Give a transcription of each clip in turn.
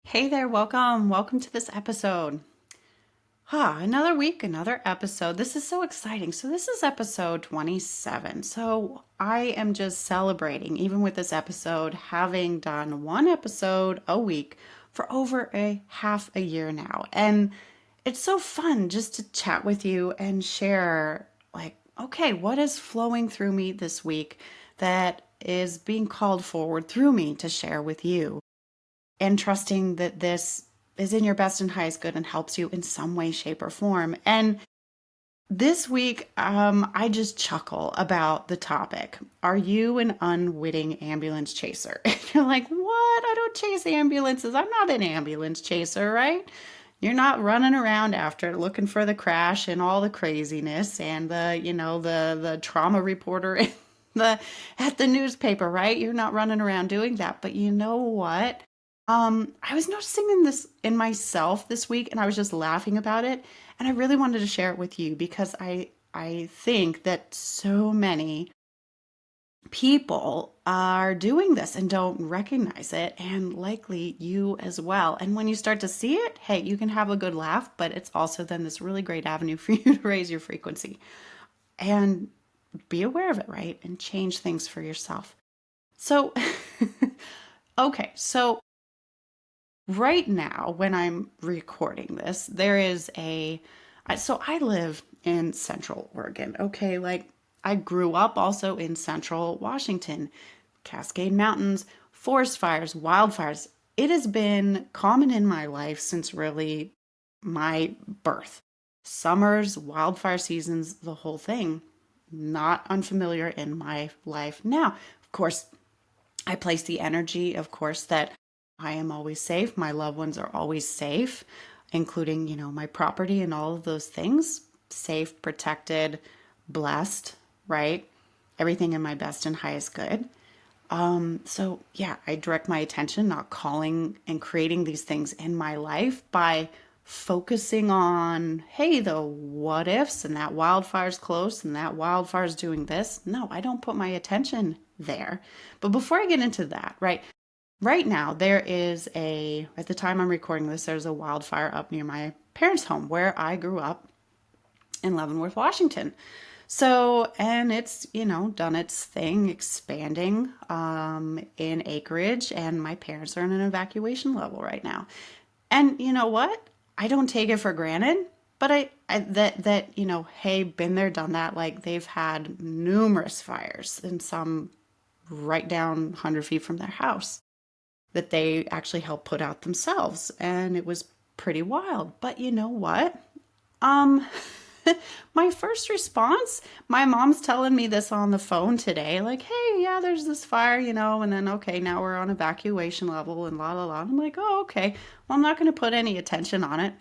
Hey there, welcome. Welcome to this episode. Another week, another episode. This is so exciting. So, this is episode 27. So, I am just celebrating, even with this episode, having done one episode a week for over a half a year now. And it's so fun just to chat with you and share, like, okay, what is flowing through me this week that is being called forward through me to share with you, and trusting that this is in your best and highest good and helps you in some way, shape, or form. And this week, I just chuckle about the topic. Are you an unwitting ambulance chaser? And you're like, what? I don't chase ambulances. I'm not an ambulance chaser, right? You're not running around after it looking for the crash and all the craziness and the trauma reporter the at the newspaper, right? You're not running around doing that. But you know what? I was noticing this in myself this week, and I was just laughing about it, and I really wanted to share it with you because I think that so many people are doing this and don't recognize it, and likely you as well. And when you start to see it, hey, you can have a good laugh, but it's also then this really great avenue for you to raise your frequency and be aware of it, right? And change things for yourself. So, okay, so right now, when I'm recording this, there is so I live in Central Oregon, okay? Like, I grew up also in Central Washington, Cascade Mountains, forest fires, wildfires. It has been common in my life since really my birth. Summers, wildfire seasons, the whole thing. Not unfamiliar in my life now. Of course, I place the energy, of course, that I am always safe. My loved ones are always safe, including, my property and all of those things. Safe, protected, blessed, right? Everything in my best and highest good. So yeah, I direct my attention, not calling and creating these things in my life by focusing on, hey, the what ifs and that wildfire's close and that wildfire's doing this. No, I don't put my attention there. But before I get into that, right? Right now, at the time I'm recording this, there's a wildfire up near my parents' home where I grew up in Leavenworth, Washington. So, and it's, done its thing, expanding in acreage, and my parents are in an evacuation level right now. And you know what? I don't take it for granted, but hey, been there, done that. Like, they've had numerous fires, and some right down 100 feet from their house that they actually helped put out themselves. And it was pretty wild. But you know what? Um, my first response, my mom's telling me this on the phone today, like, hey, yeah, there's this fire, and then, okay, now we're on evacuation level and la la la. I'm like, oh, okay. Well, I'm not going to put any attention on it.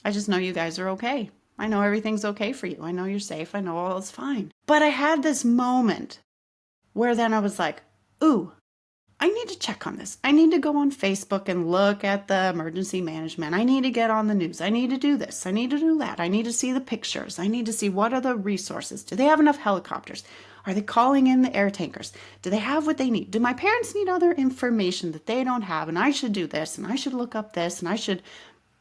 I just know you guys are okay. I know everything's okay for you. I know you're safe. I know all is fine. But I had this moment where then I was like, ooh, I need to check on this. I need to go on Facebook and look at the emergency management. I need to get on the news. I need to do this. I need to do that. I need to see the pictures. I need to see what are the resources. Do they have enough helicopters? Are they calling in the air tankers? Do they have what they need? Do my parents need other information that they don't have? And I should do this, and I should look up this, and I should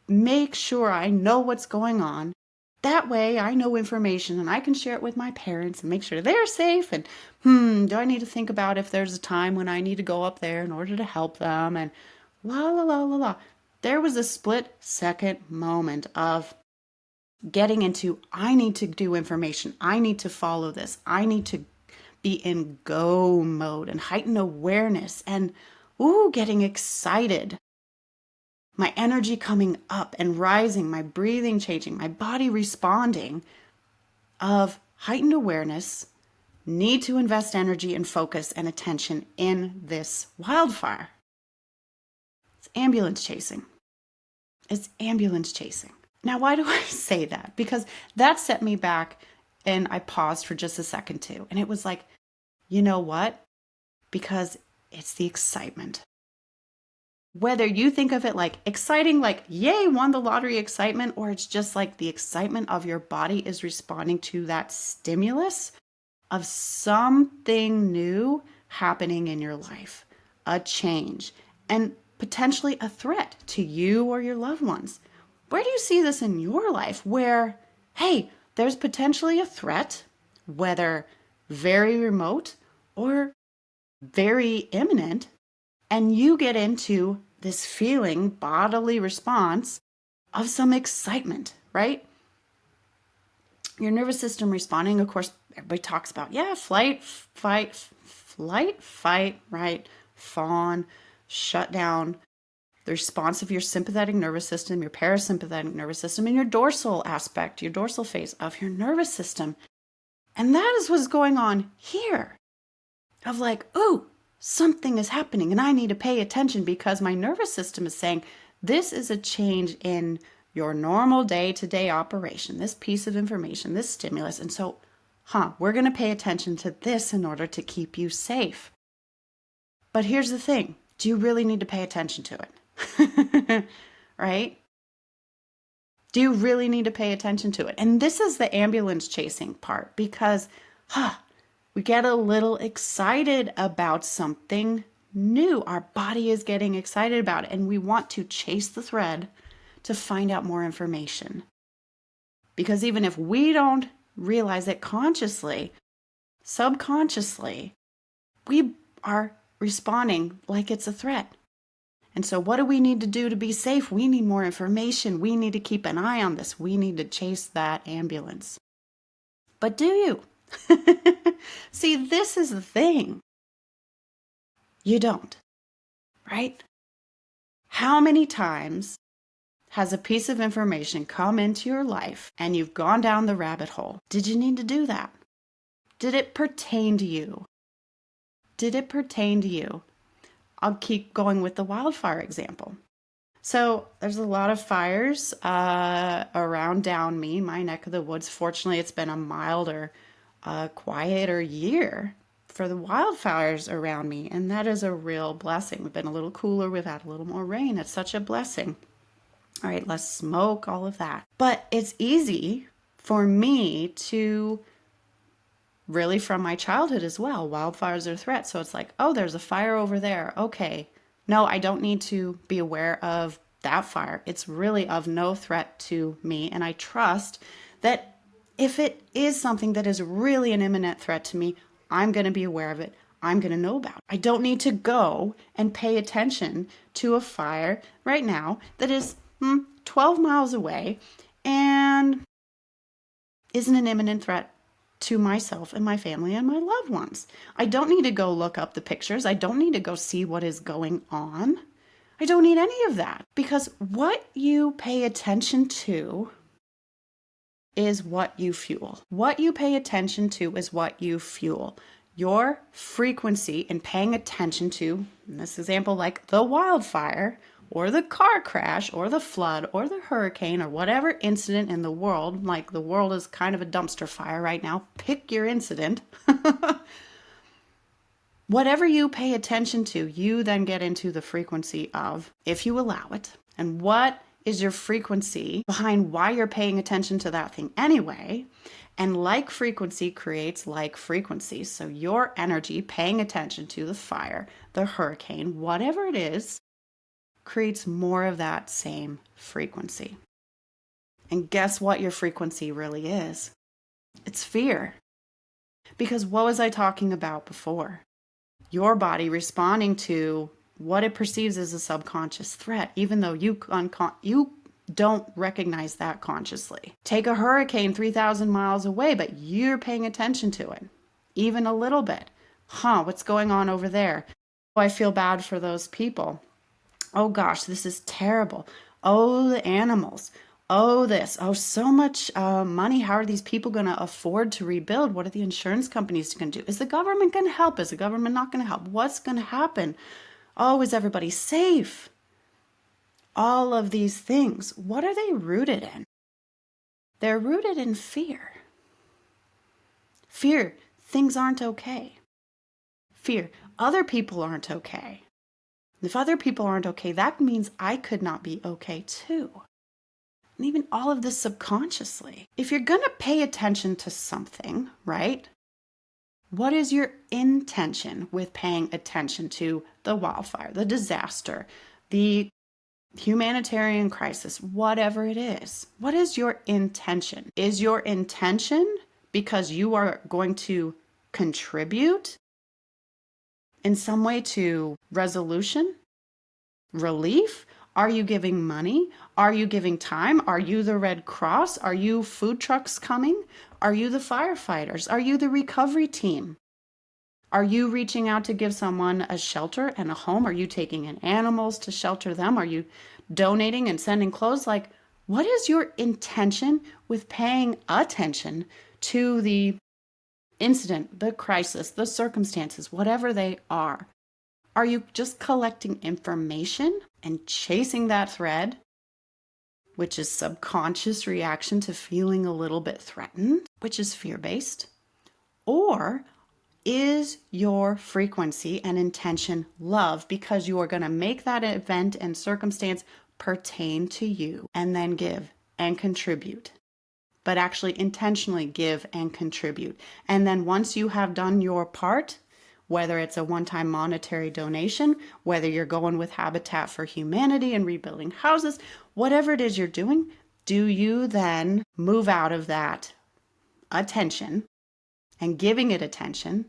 make sure I know what's going on. That way I know information and I can share it with my parents and make sure they're safe. And do I need to think about if there's a time when I need to go up there in order to help them? And la la la la la. There was a split second moment of getting into, I need to do information. I need to follow this. I need to be in go mode and heighten awareness and getting excited, my energy coming up and rising, my breathing changing, my body responding, of heightened awareness, need to invest energy and focus and attention in this wildfire. It's ambulance chasing. It's ambulance chasing. Now, why do I say that? Because that set me back, and I paused for just a second too. And it was like, you know what? Because it's the excitement. Whether you think of it like exciting, like, yay, won the lottery excitement, or it's just like the excitement of your body is responding to that stimulus of something new happening in your life, a change. And potentially a threat to you or your loved ones. Where do you see this in your life where, hey, there's potentially a threat, whether very remote or very imminent, and you get into this feeling, bodily response of some excitement, right? Your nervous system responding, of course, everybody talks about, flight, fight, right? Fawn, shut down. The response of your sympathetic nervous system, your parasympathetic nervous system, and your dorsal aspect, your dorsal phase of your nervous system. And that is what's going on here. Of like, ooh, something is happening and I need to pay attention because my nervous system is saying, this is a change in your normal day-to-day operation, this piece of information, this stimulus. And so, we're going to pay attention to this in order to keep you safe. But here's the thing. Do you really need to pay attention to it? Right? Do you really need to pay attention to it? And this is the ambulance chasing part because, we get a little excited about something new. Our body is getting excited about it, and we want to chase the thread to find out more information. Because even if we don't realize it consciously, subconsciously, we are responding like it's a threat. And so what do we need to do to be safe? We need more information. We need to keep an eye on this. We need to chase that ambulance. But do you? See, this is the thing. You don't, right? How many times has a piece of information come into your life and you've gone down the rabbit hole? Did you need to do that? Did it pertain to you? Did it pertain to you? I'll keep going with the wildfire example. So there's a lot of fires around down me, my neck of the woods. Fortunately, it's been a milder, quieter year for the wildfires around me, and that is a real blessing. We've been a little cooler. We've had a little more rain. It's such a blessing. All right, less smoke, all of that. But it's easy for me to really from my childhood as well. Wildfires are a threat. So it's like, oh, there's a fire over there. Okay. No, I don't need to be aware of that fire. It's really of no threat to me. And I trust that if it is something that is really an imminent threat to me, I'm going to be aware of it. I'm going to know about it. I don't need to go and pay attention to a fire right now that is 12 miles away and isn't an imminent threat to myself and my family and my loved ones. I don't need to go look up the pictures. I don't need to go see what is going on. I don't need any of that because what you pay attention to is what you fuel. What you pay attention to is what you fuel. Your frequency in paying attention to, in this example, like the wildfire or the car crash or the flood or the hurricane or whatever incident in the world, like the world is kind of a dumpster fire right now. Pick your incident. Whatever you pay attention to, you then get into the frequency of, if you allow it. And what is your frequency behind why you're paying attention to that thing anyway? And like frequency creates like frequency. So your energy paying attention to the fire, the hurricane, whatever it is, creates more of that same frequency. And guess what your frequency really is? It's fear. Because what was I talking about before? Your body responding to what it perceives as a subconscious threat, even though you don't recognize that consciously. Take a hurricane 3,000 miles away, but you're paying attention to it, even a little bit. What's going on over there? Oh, I feel bad for those people. Oh gosh, this is terrible. Oh, the animals. Oh, this. Oh, so much money. How are these people going to afford to rebuild? What are the insurance companies going to do? Is the government going to help? Is the government not going to help? What's going to happen? Oh, is everybody safe? All of these things. What are they rooted in? They're rooted in fear. Fear, things aren't okay. Fear, other people aren't okay. If other people aren't okay, that means I could not be okay too. And even all of this subconsciously. If you're going to pay attention to something, right? What is your intention with paying attention to the wildfire, the disaster, the humanitarian crisis, whatever it is. What is your intention? Is your intention because you are going to contribute in some way to resolution, relief? Are you giving money? Are you giving time? Are you the Red Cross? Are you food trucks coming? Are you the firefighters? Are you the recovery team? Are you reaching out to give someone a shelter and a home? Are you taking in animals to shelter them? Are you donating and sending clothes? Like, what is your intention with paying attention to the incident, the crisis, the circumstances, whatever they are? Are you just collecting information and chasing that thread, which is subconscious reaction to feeling a little bit threatened, which is fear-based? Or is your frequency and intention love, because you are going to make that event and circumstance pertain to you and then give and contribute, but actually intentionally give and contribute. And then once you have done your part, whether it's a one-time monetary donation, whether you're going with Habitat for Humanity and rebuilding houses, whatever it is you're doing, do you then move out of that attention and giving it attention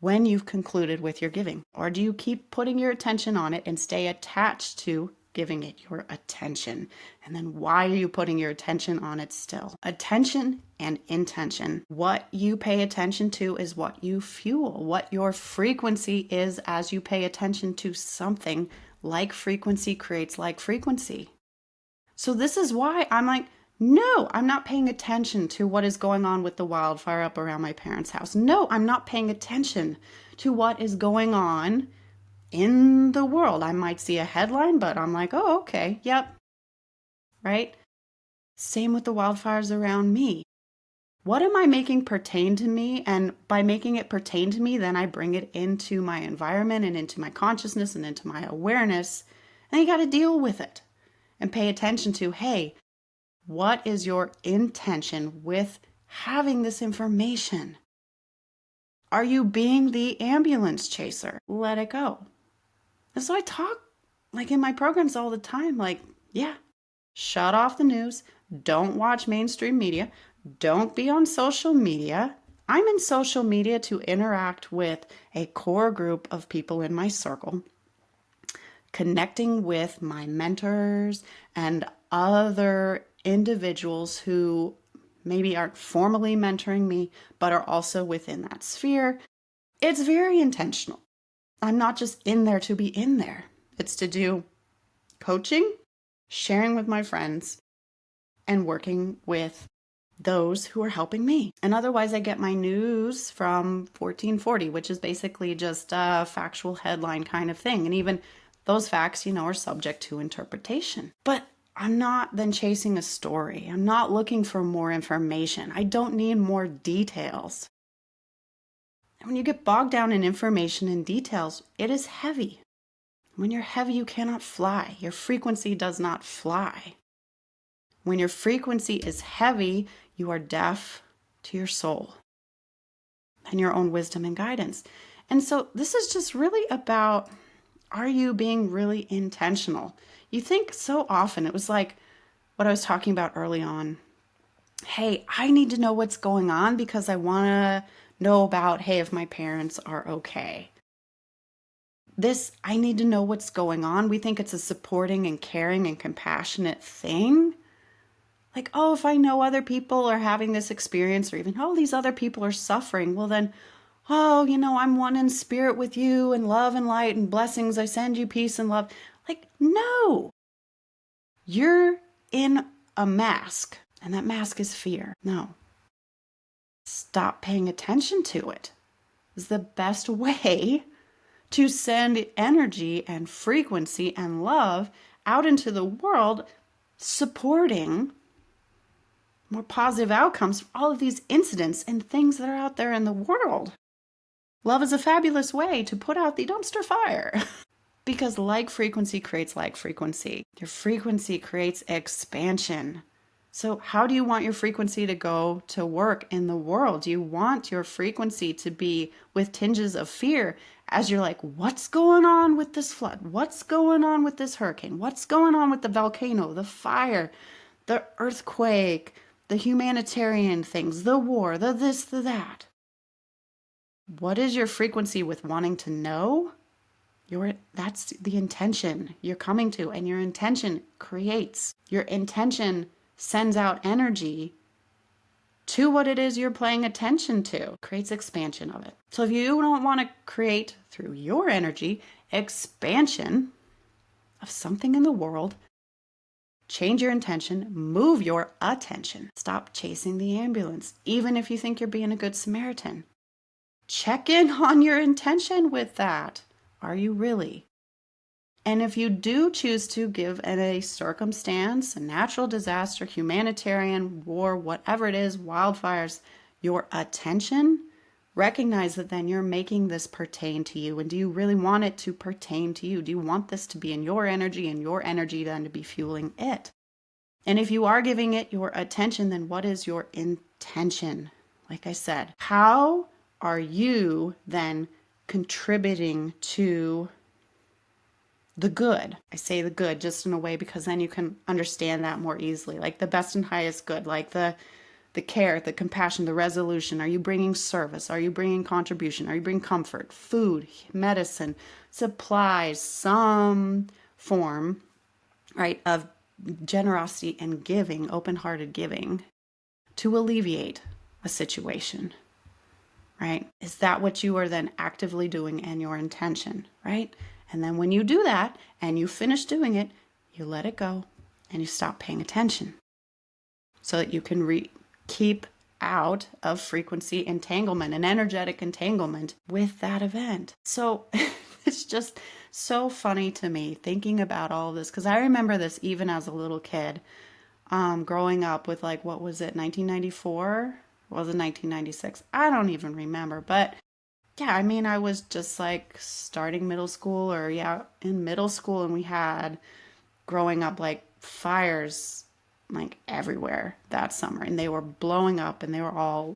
when you've concluded with your giving? Or do you keep putting your attention on it and stay attached to giving it your attention? And then why are you putting your attention on it still? Attention and intention. What you pay attention to is what you fuel. What your frequency is as you pay attention to something. Like frequency creates like frequency. So this is why I'm like, no, I'm not paying attention to what is going on with the wildfire up around my parents' house. No, I'm not paying attention to what is going on in the world. I might see a headline, but I'm like, oh, okay, yep, right? Same with the wildfires around me. What am I making pertain to me? And by making it pertain to me, then I bring it into my environment and into my consciousness and into my awareness. And you got to deal with it and pay attention to, hey, what is your intention with having this information? Are you being the ambulance chaser? Let it go. And so I talk like in my programs all the time, like, yeah, shut off the news. Don't watch mainstream media. Don't be on social media. I'm in social media to interact with a core group of people in my circle, connecting with my mentors and other individuals who maybe aren't formally mentoring me, but are also within that sphere. It's very intentional. I'm not just in there to be in there. It's to do coaching, sharing with my friends, and working with those who are helping me. And otherwise, I get my news from 1440, which is basically just a factual headline kind of thing. And even those facts, are subject to interpretation. But I'm not then chasing a story. I'm not looking for more information. I don't need more details. And when you get bogged down in information and details, it is heavy. When you're heavy, you cannot fly. Your frequency does not fly. When your frequency is heavy, you are deaf to your soul and your own wisdom and guidance. And so this is just really about, are you being really intentional? You think so often, it was like what I was talking about early on. Hey, I need to know what's going on because I want to know about, hey, if my parents are okay. I need to know what's going on. We think it's a supporting and caring and compassionate thing. Like, oh, if I know other people are having this experience, or even, oh, these other people are suffering, well then, oh, I'm one in spirit with you, and love and light and blessings. I send you peace and love. Like, no. You're in a mask, and that mask is fear. No. Stop paying attention to it. Is the best way to send energy and frequency and love out into the world, supporting more positive outcomes for all of these incidents and things that are out there in the world. Love is a fabulous way to put out the dumpster fire. Because like frequency creates like frequency. Your frequency creates expansion. So how do you want your frequency to go to work in the world? Do you want your frequency to be with tinges of fear as you're like, what's going on with this flood? What's going on with this hurricane? What's going on with the volcano, the fire, the earthquake, the humanitarian things, the war, the this, the that? What is your frequency with wanting to know? That's the intention you're coming to, and your intention creates. Your intention sends out energy to what it is you're paying attention to, creates expansion of it. So if you don't want to create through your energy expansion of something in the world, change your intention, move your attention. Stop chasing the ambulance, even if you think you're being a good Samaritan. Check in on your intention with that. Are you really? And if you do choose to give a circumstance, a natural disaster, humanitarian, war, whatever it is, wildfires, your attention, recognize that then you're making this pertain to you. And do you really want it to pertain to you? Do you want this to be in your energy and your energy then to be fueling it? And if you are giving it your attention, then what is your intention? Like I said, how are you then contributing to the good? I say the good just in a way because then you can understand that more easily. Like the best and highest good, like the care, the compassion, the resolution. Are you bringing service? Are you bringing contribution? Are you bringing comfort, food, medicine, supplies, some form, right, of generosity and giving, open-hearted giving to alleviate a situation, right? Is that what you are then actively doing and your intention, right? And then when you do that and you finish doing it, you let it go and you stop paying attention so that you can keep out of frequency entanglement and energetic entanglement with that event. So it's just so funny to me thinking about all of this, because I remember this even as a little kid, growing up with like, what was it, 1994? Was it 1996? I don't even remember, but yeah, I mean, I was just like starting middle school in middle school, and we had growing up like fires like everywhere that summer, and they were blowing up and they were all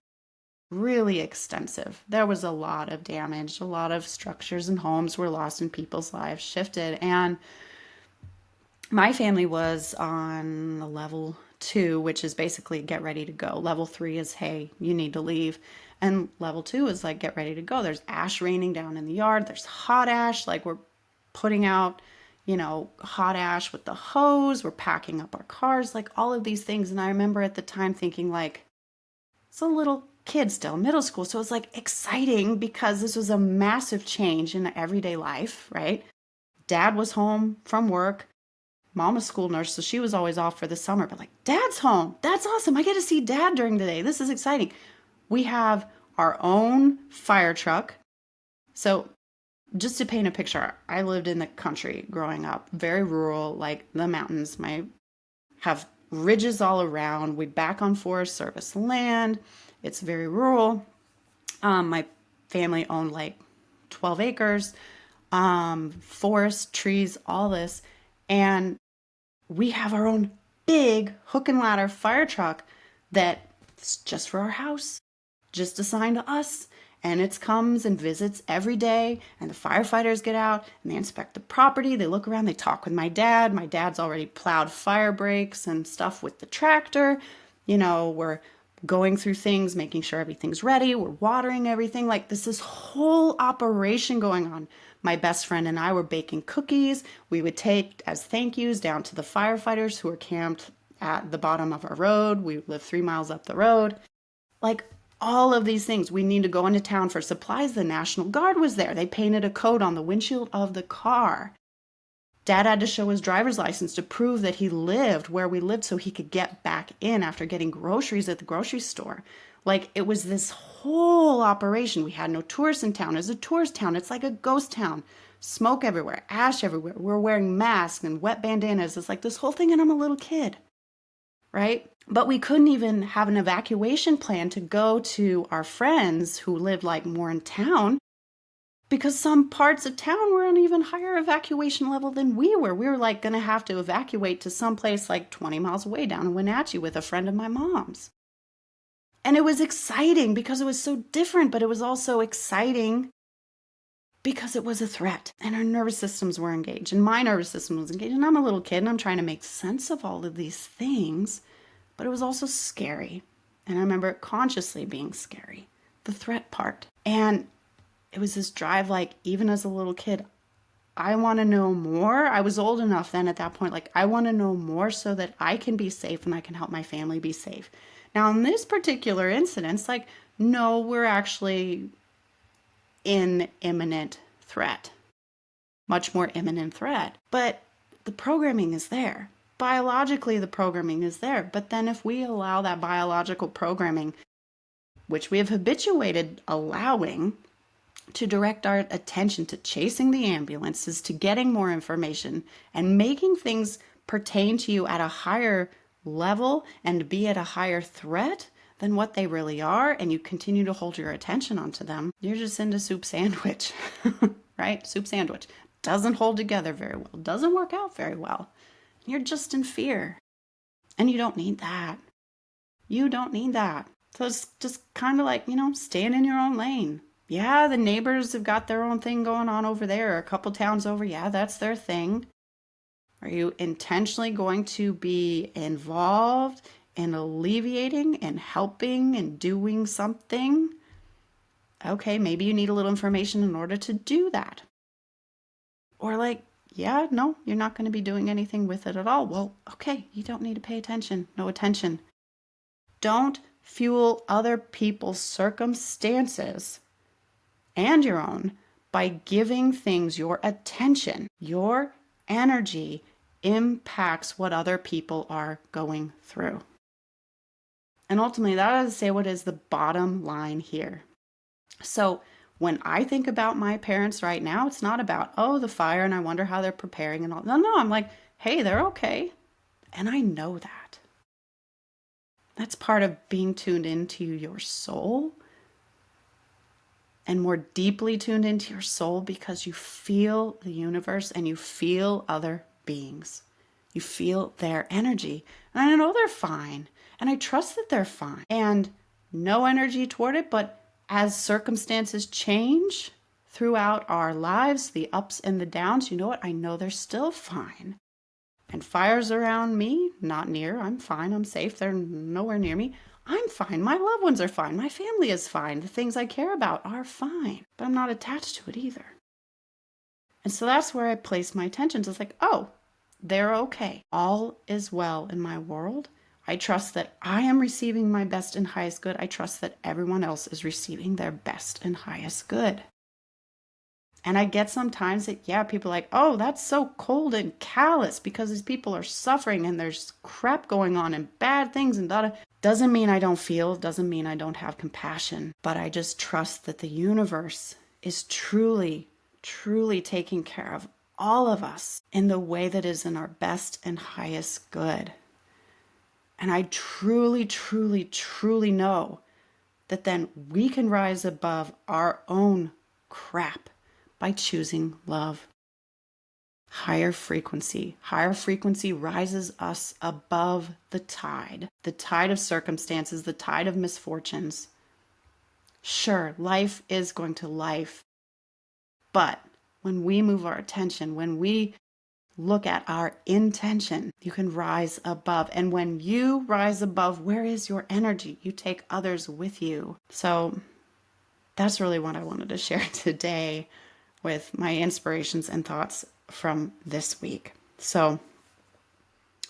really extensive. There was a lot of damage, a lot of structures and homes were lost and people's lives shifted. And my family was on level 2, which is basically get ready to go. Level 3 is, hey, you need to leave. And level 2 is like, get ready to go. There's ash raining down in the yard. There's hot ash. Like we're putting out, hot ash with the hose. We're packing up our cars, like all of these things. And I remember at the time thinking like, it's a little kid still, middle school. So it was like exciting because this was a massive change in everyday life, right? Dad was home from work. Mom was a school nurse, so she was always off for the summer. But like, Dad's home. That's awesome. I get to see Dad during the day. This is exciting. We have our own fire truck. So just to paint a picture, I lived in the country growing up, very rural, like the mountains. Have ridges all around. We back on Forest Service land. It's very rural. My family owned like 12 acres, forest, trees, all this. And we have our own big hook and ladder fire truck that's just for our house, just assigned to us. And it comes and visits every day. And the firefighters get out and they inspect the property. They look around, they talk with my dad. My dad's already plowed fire breaks and stuff with the tractor. We're going through things, making sure everything's ready. We're watering everything. Like this whole operation going on. My best friend and I were baking cookies. We would take as thank yous down to the firefighters who were camped at the bottom of our road. We live 3 miles up the road. Like all of these things. We need to go into town for supplies. The National Guard was there. They painted a code on the windshield of the car. Dad had to show his driver's license to prove that he lived where we lived so he could get back in after getting groceries at the grocery store. Like it was this whole operation. We had no tourists in town. It's a tourist town. It's like a ghost town. Smoke everywhere, ash everywhere. We're wearing masks and wet bandanas. It's like this whole thing, and I'm a little kid, right? But we couldn't even have an evacuation plan to go to our friends who lived like more in town because some parts of town were on an even higher evacuation level than we were. We were like going to have to evacuate to some place like 20 miles away down in Wenatchee with a friend of my mom's. And it was exciting because it was so different, but it was also exciting because it was a threat and our nervous systems were engaged and my nervous system was engaged. And I'm a little kid and I'm trying to make sense of all of these things, but it was also scary. And I remember it consciously being scary, the threat part. And it was this drive, like, even as a little kid, I want to know more. I was old enough then at that point, like, I want to know more so that I can be safe and I can help my family be safe. Now, in this particular incident, like, no, we're actually in imminent threat, much more imminent threat. But the programming is there. Biologically, the programming is there. But then if we allow that biological programming, which we have habituated allowing, to direct our attention to chasing the ambulances, to getting more information and making things pertain to you at a higher level and be at a higher threat than what they really are, and you continue to hold your attention onto them, you're just into soup sandwich, right? Soup sandwich doesn't hold together very well, doesn't work out very well. You're just in fear, and you don't need that. You don't need that. So it's just kind of like, staying in your own lane. Yeah, the neighbors have got their own thing going on over there, a couple towns over. Yeah, that's their thing. Are you intentionally going to be involved in alleviating and helping and doing something? Okay, maybe you need a little information in order to do that. Or like, yeah, no, you're not going to be doing anything with it at all. Well, okay, you don't need to pay attention. No attention. Don't fuel other people's circumstances and your own by giving things your attention. Your energy impacts what other people are going through. And ultimately, that is to say what is the bottom line here. So when I think about my parents right now, it's not about, oh, the fire and I wonder how they're preparing and all. No, I'm like, hey, they're okay. And I know that. That's part of being tuned into your soul and more deeply tuned into your soul, because you feel the universe and you feel other beings. You feel their energy. And I know they're fine. And I trust that they're fine. And no energy toward it, but as circumstances change throughout our lives, the ups and the downs, you know what? I know they're still fine. And fires around me, not near. I'm fine. I'm safe. They're nowhere near me. I'm fine. My loved ones are fine. My family is fine. The things I care about are fine. But I'm not attached to it either. And so that's where I place my attention. So it's like, oh, they're okay. All is well in my world. I trust that I am receiving my best and highest good. I trust that everyone else is receiving their best and highest good. And I get sometimes that, yeah, people are like, oh, that's so cold and callous because these people are suffering and there's crap going on and bad things and da-da. Doesn't mean I don't feel, doesn't mean I don't have compassion, but I just trust that the universe is truly, truly taking care of all of us in the way that is in our best and highest good. And I truly, truly, truly know that then we can rise above our own crap by choosing love. Higher frequency. Higher frequency rises us above the tide of circumstances, the tide of misfortunes. Sure, life is going to life. But when we move our attention, when we look at our intention, you can rise above. And when you rise above, where is your energy? You take others with you. So that's really what I wanted to share today with my inspirations and thoughts from this week. So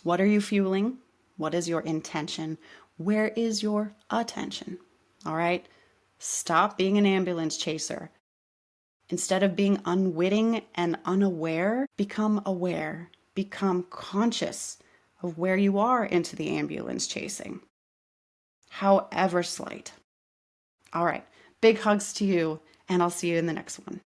what are you fueling? What is your intention? Where is your attention? All right. Stop being an ambulance chaser. Instead of being unwitting and unaware, become aware, become conscious of where you are into the ambulance chasing, however slight. All right, big hugs to you, and I'll see you in the next one.